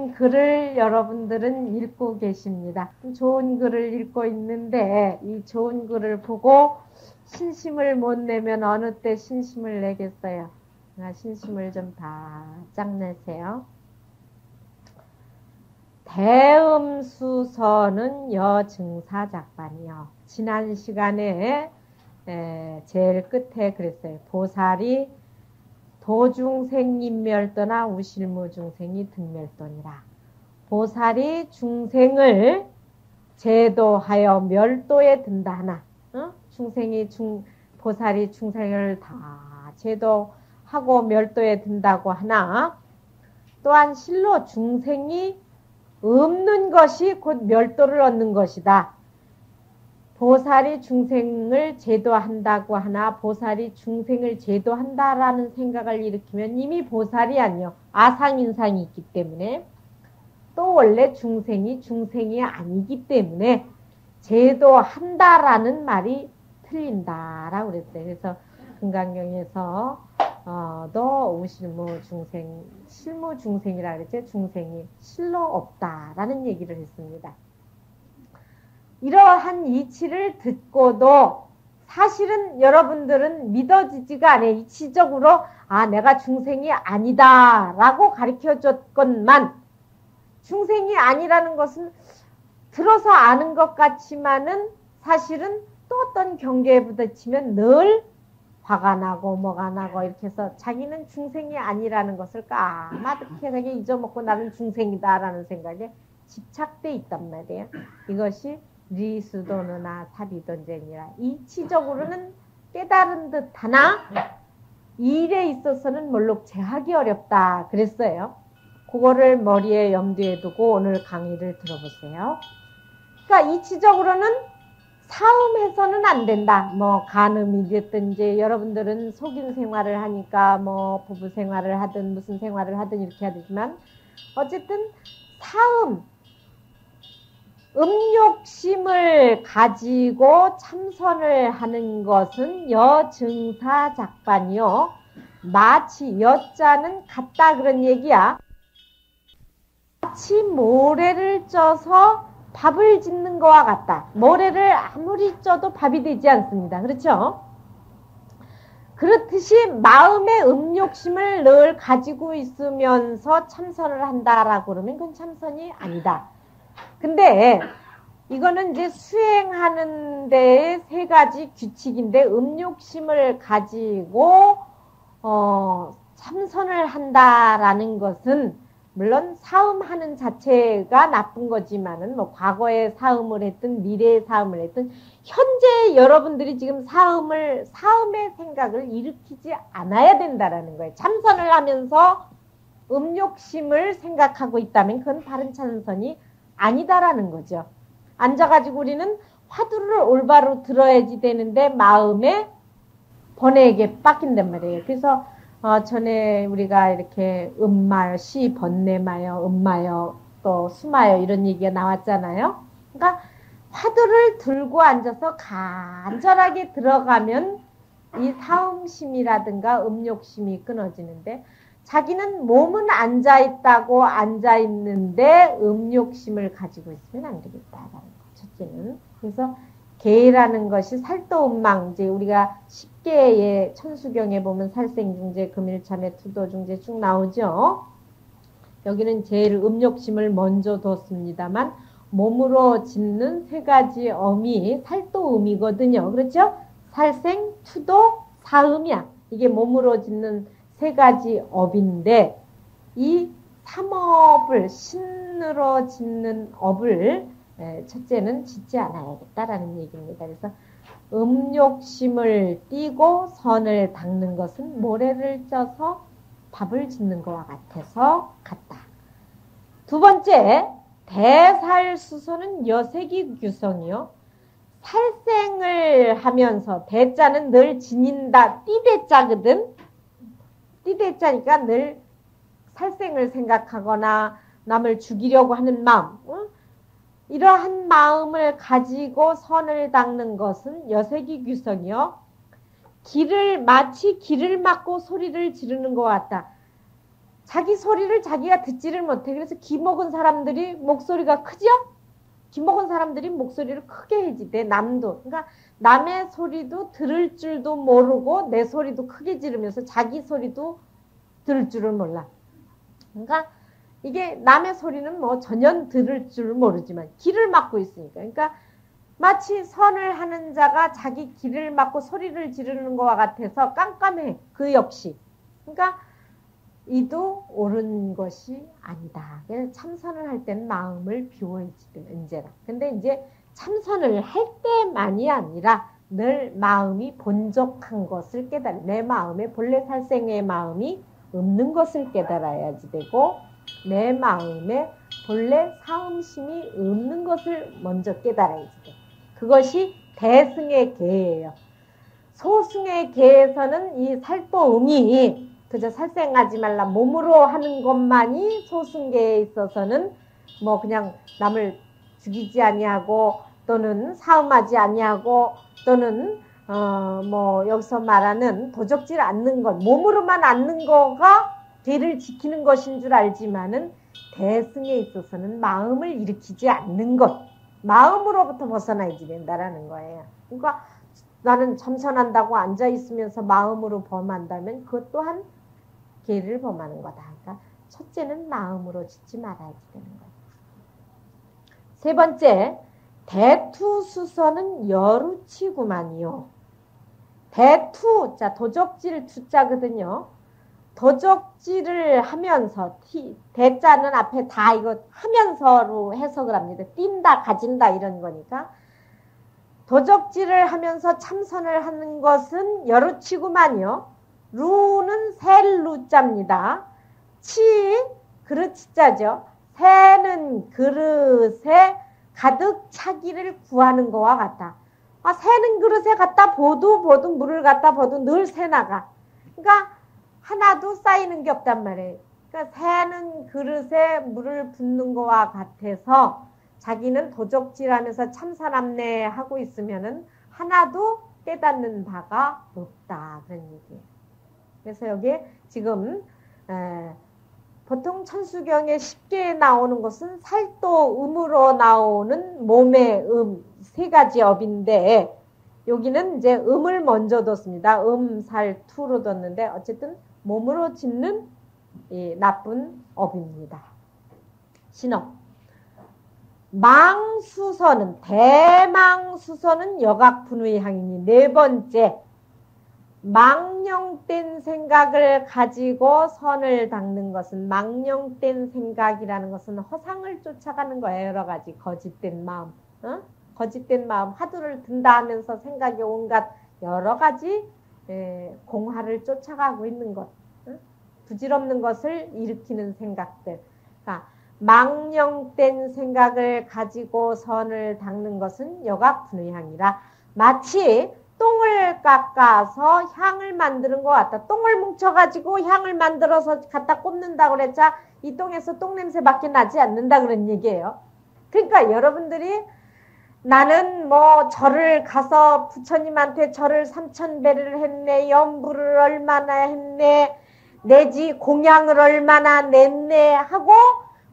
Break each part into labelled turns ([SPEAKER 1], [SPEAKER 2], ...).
[SPEAKER 1] 좋은 글을 여러분들은 읽고 계십니다. 좋은 글을 읽고 있는데 이 좋은 글을 보고 신심을 못 내면 어느 때 신심을 내겠어요. 신심을 좀 바짝 내세요. 대음수서는 여증사작반이요. 지난 시간에 제일 끝에 그랬어요. 보살이 도중생인멸도나 우실무중생이 등멸도니라. 보살이 중생을 제도하여 멸도에 든다 하나. 보살이 중생을 다 제도하고 멸도에 든다고 하나. 또한 실로 중생이 없는 것이 곧 멸도를 얻는 것이다. 보살이 중생을 제도한다고 하나 보살이 중생을 제도한다라는 생각을 일으키면 이미 보살이 아니요. 아상인상이 있기 때문에 또 원래 중생이 아니기 때문에 제도한다라는 말이 틀린다라고 그랬어요. 그래서 금강경에서 너 우실무중생, 실무중생이라 그랬죠. 중생이 실로 없다라는 얘기를 했습니다. 이러한 이치를 듣고도 사실은 여러분들은 믿어지지가 않아요. 이치적으로 내가 중생이 아니다 라고 가르쳐줬건만 중생이 아니라는 것은 들어서 아는 것 같지만은 사실은 또 어떤 경계에 부딪히면 늘 화가 나고 뭐가 나고 이렇게 해서 자기는 중생이 아니라는 것을 까마득하게 잊어먹고 나는 중생이다라는 생각에 집착돼 있단 말이에요. 이것이 리수도느나 사비돈쟁이라 이치적으로는 깨달은 듯 하나 이 일에 있어서는 몰록 제하기 어렵다 그랬어요. 그거를 머리에 염두에 두고 오늘 강의를 들어보세요. 그러니까 이치적으로는 사음해서는 안 된다. 뭐 간음이 됐든지 여러분들은 속인 생활을 하니까 뭐 부부 생활을 하든 무슨 생활을 하든 이렇게 해야 되지만 어쨌든 음욕심을 가지고 참선을 하는 것은 여증사작반이요. 마치 여자는 같다 그런 얘기야. 마치 모래를 쪄서 밥을 짓는 것과 같다. 모래를 아무리 쪄도 밥이 되지 않습니다. 그렇죠? 그렇듯이 마음의 음욕심을 늘 가지고 있으면서 참선을 한다라고 그러면 그건 참선이 아니다. 근데 이거는 이제 수행하는 데에 세 가지 규칙인데 음욕심을 가지고 참선을 한다라는 것은 물론 사음하는 자체가 나쁜 거지만은 뭐 과거에 사음을 했든 미래에 사음을 했든 현재 여러분들이 지금 사음의 생각을 일으키지 않아야 된다라는 거예요. 참선을 하면서 음욕심을 생각하고 있다면 그건 바른 참선이 아니다라는 거죠. 앉아가지고 우리는 화두를 올바로 들어야지 되는데 마음에 번뇌에게 빡긴단 말이에요. 그래서 전에 우리가 이렇게 음마요, 시 번뇌마요, 음마요, 또 수마요 이런 얘기가 나왔잖아요. 그러니까 화두를 들고 앉아서 간절하게 들어가면 이 사음심이라든가 음욕심이 끊어지는데 자기는 몸은 앉아있다고 앉아있는데 음욕심을 가지고 있으면 안 되겠다라는 거. 첫째는. 그래서 개라는 것이 살도음망, 이제 우리가 10개의 천수경에 보면 살생중재, 금일참회, 투도중재 쭉 나오죠. 여기는 제일 음욕심을 먼저 뒀습니다만 몸으로 짓는 세 가지 엄이 살도음이거든요. 그렇죠? 살생, 투도, 사음이야. 이게 몸으로 짓는 세 가지 업인데 이 삼업을 신으로 짓는 업을 첫째는 짓지 않아야겠다라는 얘기입니다. 그래서 음욕심을 띠고 선을 닦는 것은 모래를 쪄서 밥을 짓는 것과 같다. 두 번째, 대살수소는 여색이 규성이요. 살생을 하면서 대자는 늘 지닌다. 띠대자거든. 띠대자니까 늘 살생을 생각하거나 남을 죽이려고 하는 마음. 이러한 마음을 가지고 선을 닦는 것은 여색이 규성이요. 마치 길을 막고 소리를 지르는 것 같다. 자기 소리를 자기가 듣지를 못해. 그래서 기먹은 사람들이 목소리가 크죠? 기먹은 사람들이 목소리를 크게 해지대, 남도. 그러니까 남의 소리도 들을 줄도 모르고 내 소리도 크게 지르면서 자기 소리도 들을 줄을 몰라. 그러니까 이게 남의 소리는 뭐 전혀 들을 줄 모르지만 귀를 막고 있으니까. 그러니까 마치 선을 하는 자가 자기 귀를 막고 소리를 지르는 것과 같아서 깜깜해. 그 역시. 그러니까 이도 옳은 것이 아니다. 참선을 할 때는 마음을 비워야지 언제나. 근데 이제 참선을 할 때만이 아니라 늘 마음이 본적한 것을 깨달아. 내 마음에 본래 살생의 마음이 없는 것을 깨달아야지 되고, 내 마음에 본래 사음심이 없는 것을 먼저 깨달아야지 돼. 그것이 대승의 계예요. 소승의 계에서는 이 살도음이 그저 살생하지 말라 몸으로 하는 것만이 소승계에 있어서는 뭐 그냥 남을 죽이지 아니하고 또는 사음하지 아니하고 또는 뭐 여기서 말하는 도적질 않는 것, 몸으로만 않는 거가 죄를 지키는 것인 줄 알지만은 대승에 있어서는 마음을 일으키지 않는 것, 마음으로부터 벗어나야지 된다라는 거예요. 그러니까 나는 참선한다고 앉아 있으면서 마음으로 범한다면 그것 또한 죄를 범하는 거다. 그러니까 첫째는 마음으로 짓지 말아야지 되는 거예요. 세 번째, 대투수서는 여루치구만이요. 대투, 자, 도적질 투자거든요. 도적질을 하면서, 대자는 앞에 다 이거 하면서로 해석을 합니다. 띈다, 가진다 이런 거니까. 도적질을 하면서 참선을 하는 것은 여루치구만이요. 루는 셀루자입니다. 그릇 치자죠. 새는 그릇에 가득 차기를 구하는 것과 같다. 새는 그릇에 갖다 보도 물을 갖다 보도 늘 새나가. 그러니까 하나도 쌓이는 게 없단 말이에요. 그러니까 새는 그릇에 물을 붓는 것과 같아서 자기는 도적질하면서 참선함내 하고 있으면은 하나도 깨닫는 바가 없다. 그런 얘기예요. 그래서 여기 지금 보통 천수경에 쉽게 나오는 것은 살도 음으로 나오는 몸의 세 가지 업인데 여기는 이제 음을 먼저 뒀습니다. 살, 투로 뒀는데 어쨌든 몸으로 짓는 이 나쁜 업입니다. 신업. 망수서는 대망수서는 여각분의 향이니 네 번째 망령된 생각을 가지고 선을 닦는 것은 망령된 생각이라는 것은 허상을 쫓아가는 거예요. 여러 가지 거짓된 마음, 거짓된 마음 화두를 든다 하면서 생각이 온갖 여러 가지 공화를 쫓아가고 있는 것, 부질없는 것을 일으키는 생각들. 그러니까 망령된 생각을 가지고 선을 닦는 것은 여각분의향이라 마치 똥을 깎아서 향을 만드는 것 같다. 똥을 뭉쳐가지고 향을 만들어서 갖다 꽂는다고 그랬자 이 똥에서 똥냄새밖에 나지 않는다 그런 얘기예요. 그러니까 여러분들이 나는 뭐 절을 가서 부처님한테 절을 3000배를 했네, 염불을 얼마나 했네, 내지 공양을 얼마나 냈네 하고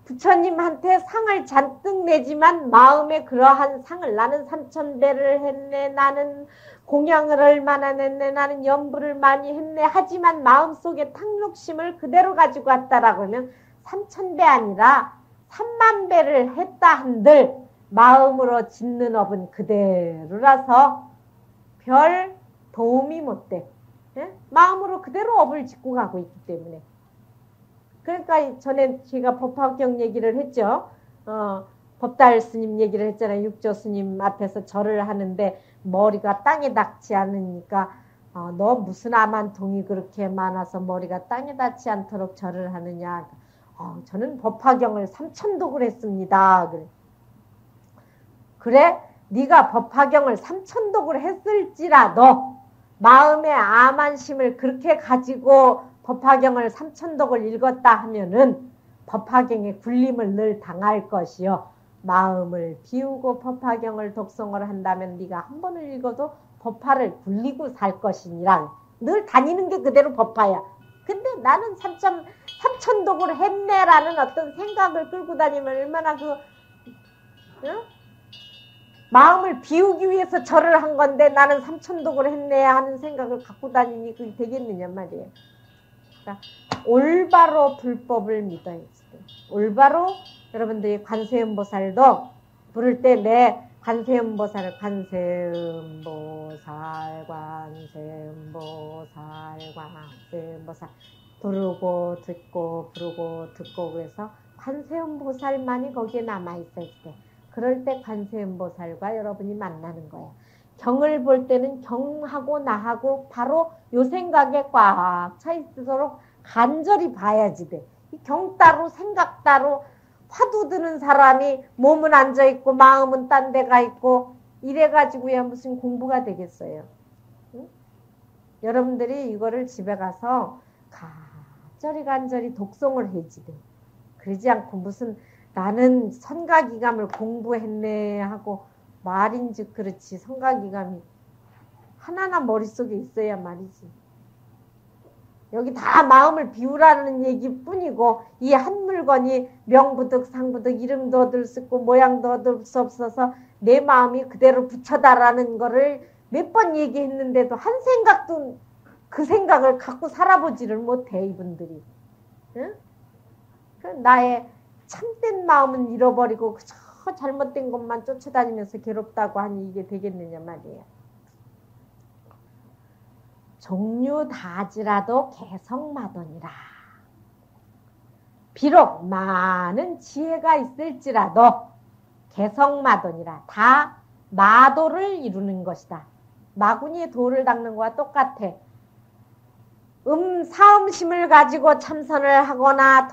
[SPEAKER 1] 부처님한테 상을 잔뜩 내지만 마음에 그러한 상을 나는 3000배를 했네, 나는 공양을 얼마나 냈네, 나는 염불을 많이 했네 하지만 마음속에 탕욕심을 그대로 가지고 왔다라고 하면 3000배 아니라 30,000배를 했다 한들 마음으로 짓는 업은 그대로라서 별 도움이 못 돼. 예? 마음으로 그대로 업을 짓고 가고 있기 때문에. 그러니까 전에 제가 법화경 얘기를 했죠. 법달 스님 얘기를 했잖아요. 육조 스님 앞에서 절을 하는데 머리가 땅에 닿지 않으니까 너 무슨 아만통이 그렇게 많아서 머리가 땅에 닿지 않도록 절을 하느냐. 저는 법화경을 3000독을 했습니다. 그래? 네가 법화경을 3000독을 했을지라도 마음의 아만심을 그렇게 가지고 법화경을 3000독을 읽었다 하면은 법화경의 굴림을 늘 당할 것이요. 마음을 비우고 법화경을 독송을 한다면 네가 한 번을 읽어도 법화를 굴리고 살 것이니라. 늘 다니는 게 그대로 법화야. 근데 나는 삼천독을 했네라는 어떤 생각을 끌고 다니면 얼마나 응? 마음을 비우기 위해서 절을 한 건데 나는 삼천독을 했네 하는 생각을 갖고 다니니 그게 되겠느냐 말이에요. 그러니까 올바로 불법을 믿어야지. 올바로 여러분들이 관세음보살도 부를 때 내 관세음보살 부르고 듣고 부르고 듣고 그래서 관세음보살만이 거기에 남아있어야 돼. 그럴 때 관세음보살과 여러분이 만나는 거예요. 경을 볼 때는 경하고 나하고 바로 요 생각에 꽉 차 있도록 간절히 봐야지 돼. 이 경 따로 생각 따로 화두 드는 사람이 몸은 앉아있고 마음은 딴 데가 있고 이래가지고야 무슨 공부가 되겠어요. 응? 여러분들이 이거를 집에 가서 간절히 독송을 해야지 돼. 그러지 않고 무슨 나는 선가기감을 공부했네 하고 말인즉 그렇지 선가기감이 하나나 머릿속에 있어야 말이지. 여기 다 마음을 비우라는 얘기뿐이고 이 한 물건이 명부득 상부득 이름도 얻을 수 없고 모양도 얻을 수 없어서 내 마음이 그대로 붙여다라는 거를 몇 번 얘기했는데도 한 생각도 그 생각을 갖고 살아보지를 못해 이분들이. 응? 나의 참된 마음은 잃어버리고 그저 잘못된 것만 쫓아다니면서 괴롭다고 하니 이게 되겠느냐 말이에요. 종류 다지라도 개성마도니라. 비록 많은 지혜가 있을지라도 개성마도니라. 다 마도를 이루는 것이다. 마구니에 돌을 닦는 거와 똑같아. 사음심을 가지고 참선을 하거나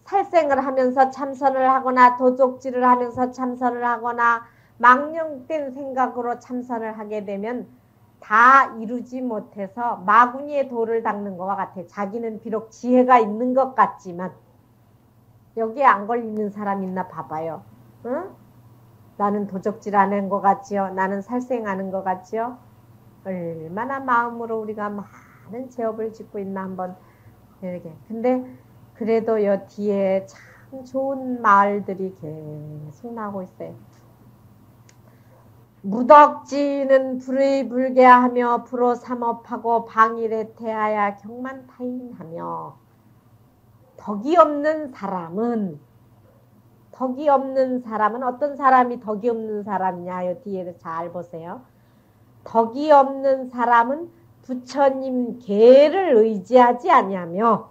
[SPEAKER 1] 살생을 하면서 참선을 하거나 도적질을 하면서 참선을 하거나 망령된 생각으로 참선을 하게 되면 다 이루지 못해서 마구니에 돌을 닦는 것과 같아. 자기는 비록 지혜가 있는 것 같지만 여기에 안 걸리는 사람 있나 봐봐요. 응? 나는 도적질 하는 것 같지요? 나는 살생하는 것 같지요? 얼마나 마음으로 우리가 많은 죄업을 짓고 있나 한번 이렇게. 근데 그래도 여 뒤에 참 좋은 말들이 계속 나오고 있어요. 무덕지는 불의 불개하며 불호 삼업하고 방일에 태하야 경만타인하며. 덕이 없는 사람은 어떤 사람이 덕이 없는 사람이냐? 요 뒤에 잘 보세요. 덕이 없는 사람은 부처님 계를 의지하지 아니하며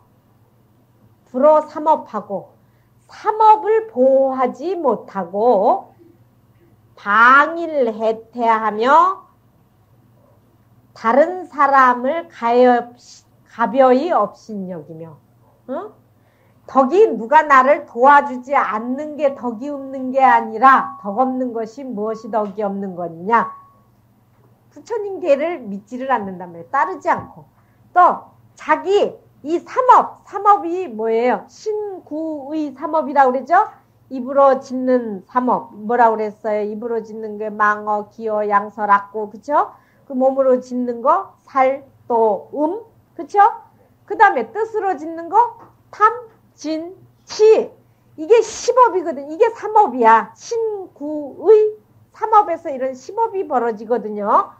[SPEAKER 1] 불호 삼업하고 삼업을 보호하지 못하고 방일해태하며 다른 사람을 가벼이 업신여기며. 어? 덕이 누가 나를 도와주지 않는 게 덕이 없는 게 아니라 덕 없는 것이 무엇이 덕이 없는 거냐? 부처님 계를 믿지를 않는단 말이에요. 따르지 않고. 또 자기 이 삼업이 뭐예요? 신구의 삼업이라고 그러죠? 입으로 짓는 삼업 뭐라고 그랬어요? 입으로 짓는 게 망어, 기어, 양설, 악고, 그쵸? 그 몸으로 짓는 거 살, 또, 그쵸? 그 다음에 뜻으로 짓는 거 탐, 진, 치. 이게 십업이거든. 이게 삼업이야. 신구의 삼업에서 이런 십업이 벌어지거든요.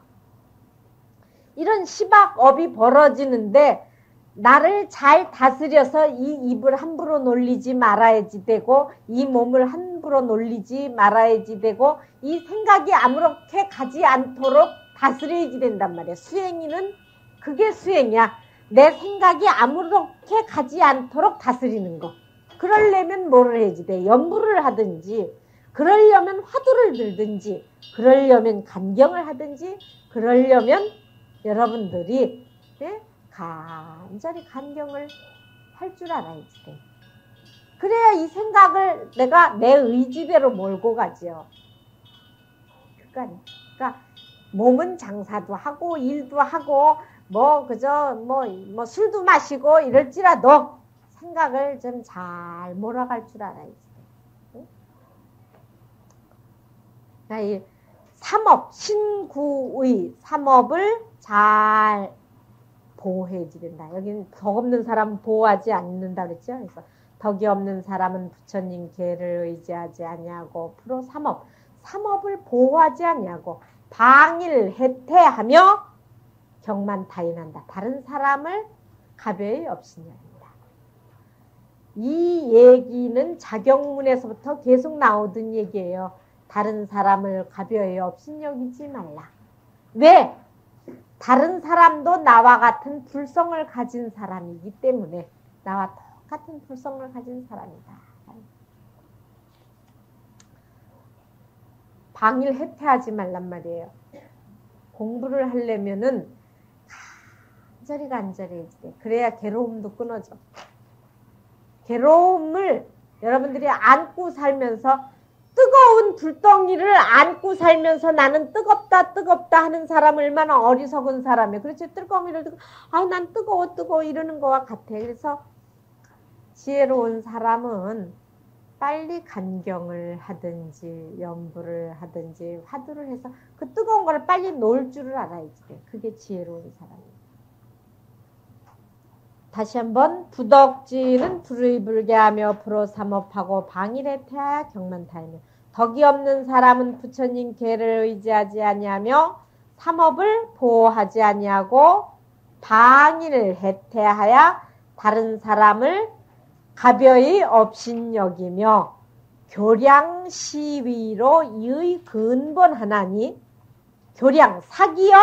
[SPEAKER 1] 이런 십악업이 벌어지는데 나를 잘 다스려서 이 입을 함부로 놀리지 말아야지 되고 이 몸을 함부로 놀리지 말아야지 되고 이 생각이 아무렇게 가지 않도록 다스려야지 된단 말이야. 수행이는 그게 수행이야. 내 생각이 아무렇게 가지 않도록 다스리는 거. 그러려면 뭐를 해야지 돼? 연부를 하든지 그러려면 화두를 들든지 그러려면 간경을 하든지 그러려면 여러분들이 간절히 간경을 할 줄 알아야지 돼. 그래야 이 생각을 내가 내 의지대로 몰고 가죠. 그러니까 몸은 장사도 하고 일도 하고 그저 술도 마시고 이럴지라도 생각을 좀 잘 몰아갈 줄 알아야지 돼. 그러니까 이 삼업, 신구의 삼업을 잘 보호해야지 된다. 여기는 덕 없는 사람은 보호하지 않는다 그랬죠. 그래서 덕이 없는 사람은 부처님 계를 의지하지 아니하고 프로 삼업, 삼업을 보호하지 아니하고 방일 해태하며 경만타인한다. 다른 사람을 가벼이 업신여긴다. 이 얘기는 자경문에서부터 계속 나오던 얘기예요. 다른 사람을 가벼이 업신여기지 말라. 왜? 다른 사람도 나와 같은 불성을 가진 사람이기 때문에 나와 똑같은 불성을 가진 사람이다. 방일 해태하지 말란 말이에요. 공부를 하려면은 간절히 해야지 돼. 그래야 괴로움도 끊어져. 괴로움을 여러분들이 안고 살면서 뜨거운 불덩이를 안고 살면서 나는 뜨겁다 하는 사람 얼마나 어리석은 사람이에요. 그렇지? 뜨거움을 듣고 난 뜨거워 이러는 거와 같아. 그래서 지혜로운 사람은 빨리 간경을 하든지 연부를 하든지 화두를 해서 그 뜨거운 걸 빨리 놓을 줄을 알아야지 돼. 그게 지혜로운 사람이에요. 다시 한번 부덕지는 불의 불개하며 불호삼업하고 방일에 태하여 경만타이며 덕이 없는 사람은 부처님 계를 의지하지 아니하며 삼업을 보호하지 아니하고 방일을 해태하여 다른 사람을 가벼이 업신여기며 교량 시위로 이의 근본하나니 교량 사기여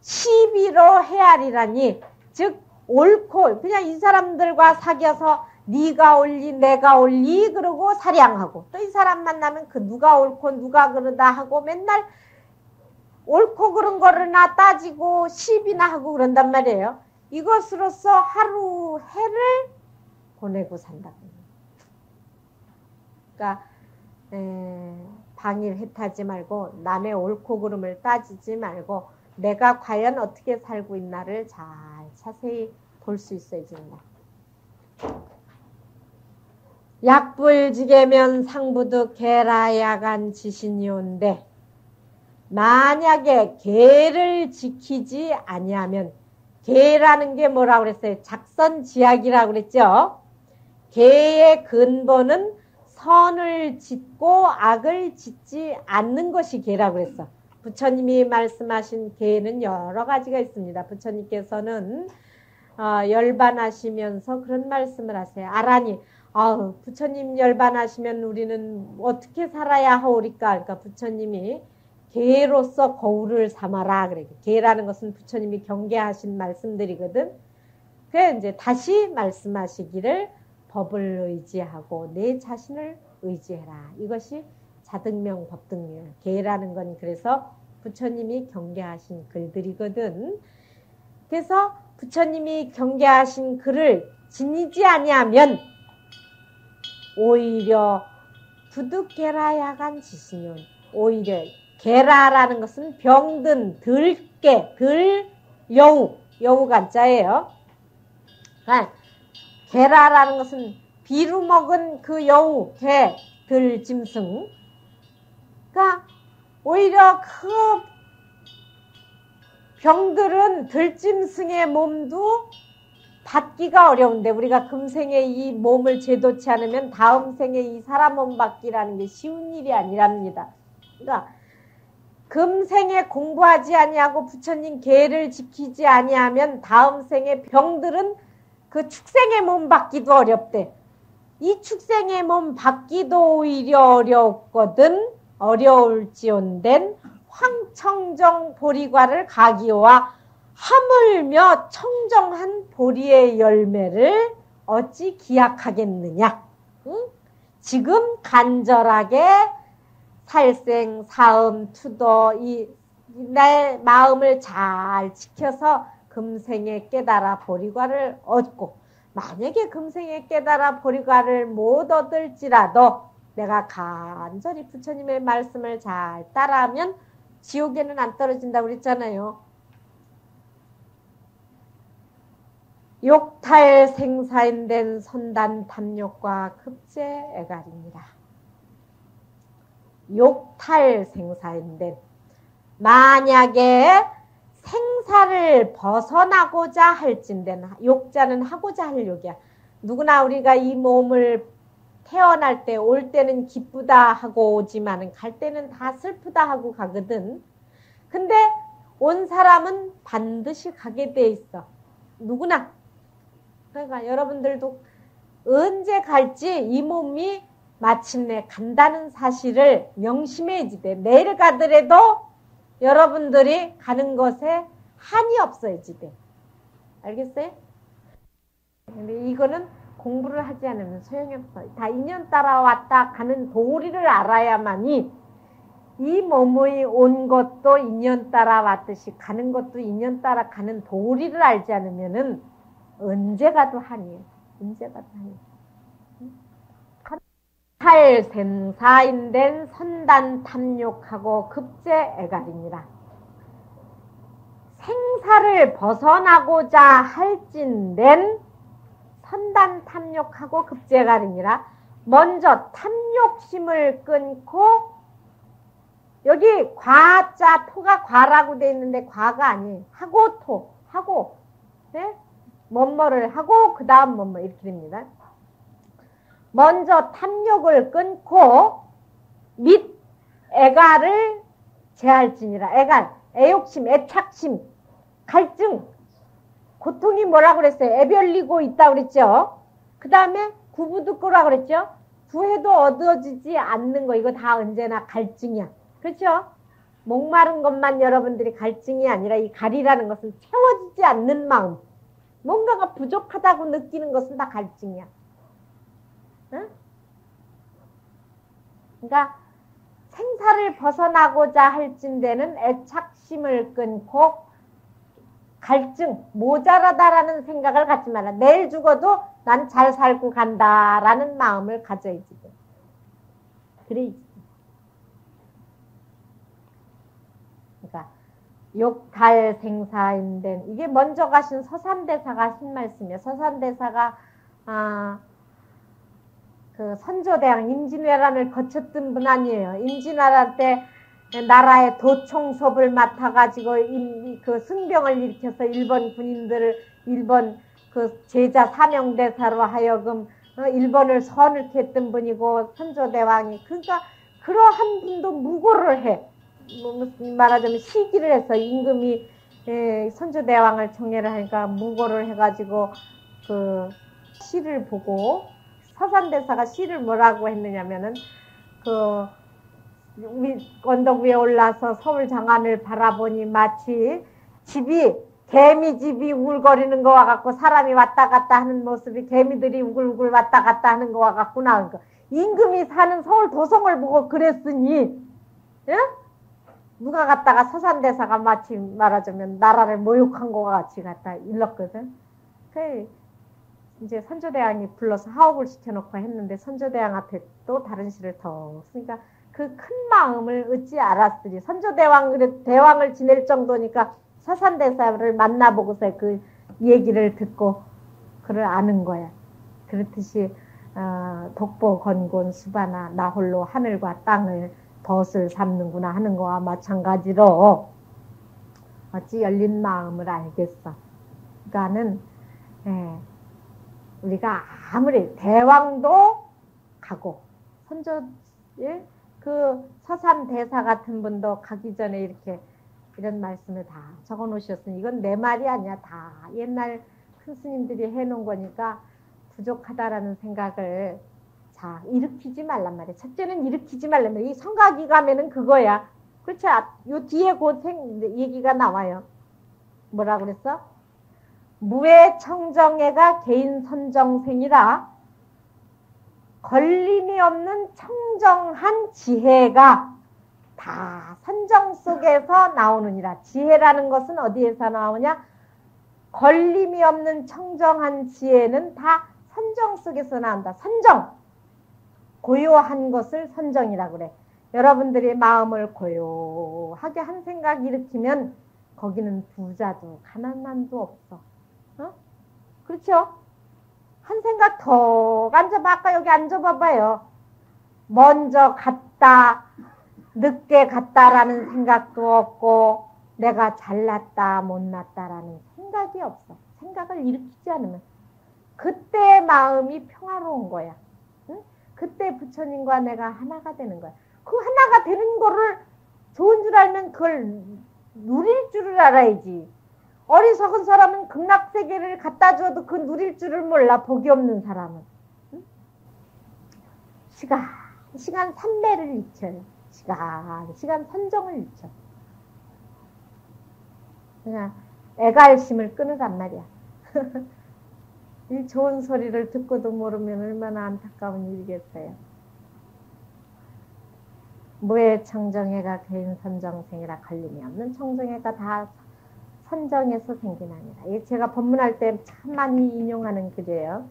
[SPEAKER 1] 시비로 헤아리라니 즉 옳고 그냥 이 사람들과 사귀어서 네가 옳리 내가 옳리 그러고 사량하고 또 이 사람 만나면 그 누가 옳고 누가 그러다 하고 맨날 옳고 그런 거를 나 따지고 시비나 하고 그런단 말이에요. 이것으로서 하루 해를 보내고 산다고. 그러니까 방일 해타지 말고 남의 옳고 그름을 따지지 말고 내가 과연 어떻게 살고 있나를 잘 자세히 볼 수 있어야지. 약불지계면 상부득 계라 야간 지신이온데 만약에 계를 지키지 아니하면 계라는 게 뭐라고 그랬어요? 작선지약이라고 그랬죠. 계의 근본은 선을 짓고 악을 짓지 않는 것이 계라고 그랬어. 부처님이 말씀하신 계는 여러 가지가 있습니다. 부처님께서는 열반하시면서 그런 말씀을 하세요. 아라니, 부처님 열반하시면 우리는 어떻게 살아야 하오리까? 그러니까 부처님이 계로서 거울을 삼아라. 그래. 계라는 것은 부처님이 경계하신 말씀들이거든. 그래 이제 다시 말씀하시기를 법을 의지하고 내 자신을 의지해라. 이것이 자등명 법등명. 계라는 건 그래서 부처님이 경계하신 글들이거든. 그래서 부처님이 경계하신 글을 지니지 아니하면 오히려 부득계라 야간 지신yon. 오히려 계라라는 것은 병든 들깨 들여우 여우가 자예요. 계라라는 것은 비루 먹은 그 여우 개 들짐승. 그러니까 오히려 그 병들은 들짐승의 몸도 받기가 어려운데 우리가 금생에 이 몸을 제도치 않으면 다음 생에 이 사람 몸 받기라는 게 쉬운 일이 아니랍니다. 그러니까 금생에 공부하지 아니하고 부처님 계를 지키지 아니하면 다음 생에 병들은 그 축생의 몸 받기도 어렵대. 이 축생의 몸 받기도 오히려 어렵거든. 어려울지온된 황청정 보리과를 가기와 하물며 청정한 보리의 열매를 어찌 기약하겠느냐. 응? 지금 간절하게 살생, 사음, 투도 내 마음을 잘 지켜서 금생에 깨달아 보리과를 얻고 만약에 금생에 깨달아 보리과를 못 얻을지라도 내가 간절히 부처님의 말씀을 잘 따라하면 지옥에는 안 떨어진다고 그랬잖아요. 욕탈 생사인된 선단 탐욕과 급제 애갈입니다. 욕탈 생사인된 만약에 생사를 벗어나고자 할진대는, 욕자는 하고자 할 욕이야. 누구나 우리가 이 몸을 태어날 때, 올 때는 기쁘다 하고 오지만은 갈 때는 다 슬프다 하고 가거든. 근데 온 사람은 반드시 가게 돼 있어. 누구나. 그러니까 여러분들도 언제 갈지 이 몸이 마침내 간다는 사실을 명심해야지 돼. 내일 가더라도 여러분들이 가는 것에 한이 없어야지 돼. 알겠어요? 근데 이거는 공부를 하지 않으면 소용이 없어. 다 인연 따라 왔다 가는 도리를 알아야만이 이 몸의 온 것도 인연 따라 왔듯이 가는 것도 인연 따라 가는 도리를 알지 않으면은 언제 가도 한이에요. 언제 가도 한이에요. 탈생사인된 선단 탐욕하고 급제애갈이니라. 생사를 벗어나고자 할진된 선단 탐욕하고 급제애갈이니라. 먼저 탐욕심을 끊고, 여기 과자 토가 과라고 돼 있는데 과가 아니에요. 하고 토 하고, 네? 뭐뭐를 하고 그 다음 뭐뭐 이렇게 됩니다. 먼저 탐욕을 끊고 및 애갈을 제할지니라. 애갈, 애욕심, 애착심, 갈증, 고통이 뭐라고 그랬어요? 애별리고 있다고 그랬죠. 그 다음에 구부득고라고 그랬죠. 구해도 얻어지지 않는 거, 이거 다 언제나 갈증이야. 그렇죠? 목마른 것만 여러분들이 갈증이 아니라 이 갈이라는 것은 채워지지 않는 마음, 뭔가가 부족하다고 느끼는 것은 다 갈증이야. 응? 그러니까 생사를 벗어나고자 할진대는 애착심을 끊고 갈증, 모자라다라는 생각을 갖지 마라. 내일 죽어도 난 잘 살고 간다라는 마음을 가져야지. 그래야지. 그러니까 욕탈생사인데, 이게 먼저 가신 서산대사가 하신 말씀이에요. 서산대사가 그 선조대왕 임진왜란을 거쳤던 분 아니에요. 임진왜란 때 나라의 도총섭을 맡아가지고 그 승병을 일으켜서 일본 군인들을, 일본 그 제자 사명대사로 하여금 일본을 서늘케 했던 분이고, 선조대왕이. 그러니까 그러한 분도 무고를 해. 무슨 말하자면 시기를 해서 임금이 선조대왕을 청해를 하니까 무고를 해가지고 그 시를 보고, 서산대사가 시를 뭐라고 했느냐면은 그 언덕 위에 올라서 서울 장안을 바라보니 마치 집이, 개미집이 우글거리는 거와 같고, 사람이 왔다 갔다 하는 모습이 개미들이 우글우글 왔다 갔다 하는 거와 같구나. 그러니까 임금이 사는 서울 도성을 보고 그랬으니, 예? 누가 갔다가 서산대사가 마치 말하자면 나라를 모욕한 것과 같이 갖다 일렀거든. 그 이제 선조대왕이 불러서 하업을 시켜놓고 했는데, 선조대왕한테 또 다른 시를 더 쓰니까 그 큰 마음을 어찌 알았으리. 대왕을 지낼 정도니까 서산대사를 만나보고서 그 얘기를 듣고 그를 아는 거야. 그렇듯이 독보 건곤 수바나 나 홀로 하늘과 땅을 덫을 삼는구나 하는 거와 마찬가지로 어찌 열린 마음을 알겠어. 그러니까는 우리가 아무리 대왕도 가고 그 서산 대사 같은 분도 가기 전에 이렇게 이런 말씀을 다 적어 놓으셨으니, 이건 내 말이 아니야. 다 옛날 큰 스님들이 해놓은 거니까 부족하다라는 생각을 자 일으키지 말란 말이야. 첫째는 일으키지 말란 말이야. 이 성가기 가면은 그거야. 그렇죠? 요 뒤에 곧 얘기가 나와요. 뭐라 그랬어? 무의 청정애가 개인 선정생이라 걸림이 없는 청정한 지혜가 다 선정 속에서 나오느니라. 지혜라는 것은 어디에서 나오냐? 걸림이 없는 청정한 지혜는 다 선정 속에서 나온다. 선정. 고요한 것을 선정이라고 그래. 여러분들이 마음을 고요하게 한 생각 일으키면 거기는 부자도 가난한도 없어. 그렇죠? 한 생각 더 앉아봐. 아까 여기 앉아봐봐요. 먼저 갔다, 늦게 갔다라는 생각도 없고, 내가 잘났다 못났다라는 생각이 없어. 생각을 일으키지 않으면 그때 마음이 평화로운 거야. 응? 그때 부처님과 내가 하나가 되는 거야. 그 하나가 되는 거를 좋은 줄 알면 그걸 누릴 줄을 알아야지. 어리석은 사람은 극락세계를 갖다 줘도 그 누릴 줄을 몰라. 복이 없는 사람은. 응? 시간 삼매를 잊혀요. 시간 선정을 잊혀. 그냥 애갈심을 끊으란 말이야. 이 좋은 소리를 듣고도 모르면 얼마나 안타까운 일이겠어요. 무의 청정해가 개인 선정생이라 걸림이 없는 청정해가 다 선정해서 생긴 아니라. 이게 제가 법문할 때 참 많이 인용하는 글이에요.